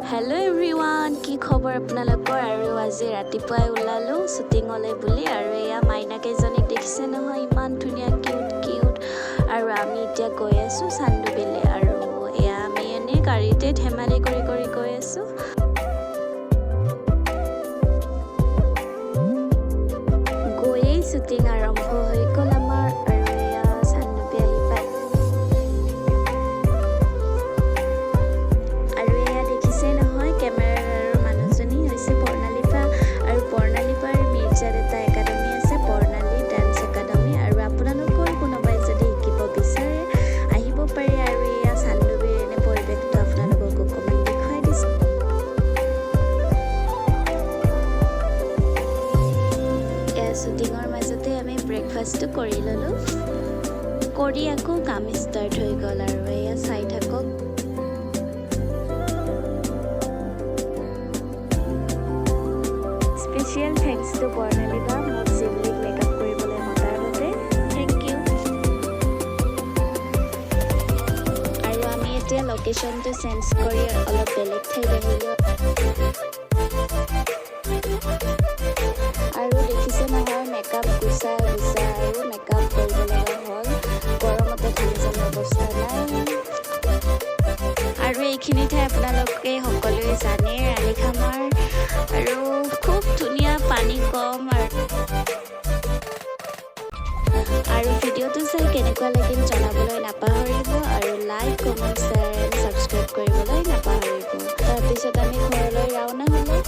hello everyone की खबर আপোনালোকৰ আৰু আজি ৰাতিপুৱাই ওলালো শুটিংলৈ বুলি আৰু এয়া মাইনা কেইজনীক দেখিছে নহয় ইমান ধুনীয়া কিউট কিউট আৰু আমি এতিয়া গৈ আছো চান্দুবিলে আৰু এয়া আমি এনে গাড়ীতে ধেমালি কৰি গৈ আছো গৈয়ে শুটিং আৰম্ভ হৈ গ'ল আমাৰ আৰু এয়া চান্দুবি আহি পাই আৰু এয়া দেখিছে নহয় কেমেৰাৰ মানুহজনী হৈছে বৰ্ণালীপা আৰু বৰ্ণালীপাৰ মিৰ্জাত এটা একাডেমি আছে বৰ্ণালী ডান্স একাডেমি আৰু আপোনালোকৰ কোনোবাই যদি শিকিব বিচাৰে আহিব পাৰে আৰু এয়া চান্দুবিৰ এনে পৰিৱেশটো আপোনালোকক অকণমান দেখুৱাই দিছোঁ এয়া শ্বুটিঙৰ মাজতে আমি ব্ৰেকফাষ্টটো কৰি ল'লোঁ কৰি আকৌ কাম ষ্টাৰ্ট হৈ গ'ল আৰু এয়া চাই থাকক স্পেচিয়েল থেংকস টু বৰ্ণালীবা মোক জিমলিক মেকআপ কৰিবলৈ মতাৰ বাবে থেংক ইউ আৰু আমি এতিয়া লোকেশ্যনটো চেঞ্জ কৰি অলপ বেলেগ ঠাইত আহিলোঁ আৰু দেখিছে নহয় মেকআপ গুচা আৰু মেকআপ কৰিব লগা হ'ল গৰমতে ঘামি যাব অৱস্থা নাই আৰু এইখিনি ঠাই আপোনালোকে সকলোৱে জানে ৰাণীখামাৰ আৰু খুব ধুনীয়া পানী কম আৰু ভিডিঅ'টো চাই কেনেকুৱা লাগিল জনাবলৈ নাপাহৰিব আৰু like comment share and subscribe কৰিবলৈ নাপাহৰিব তাৰপিছত আমি ঘৰলৈ ৰাওনা হ'লোঁ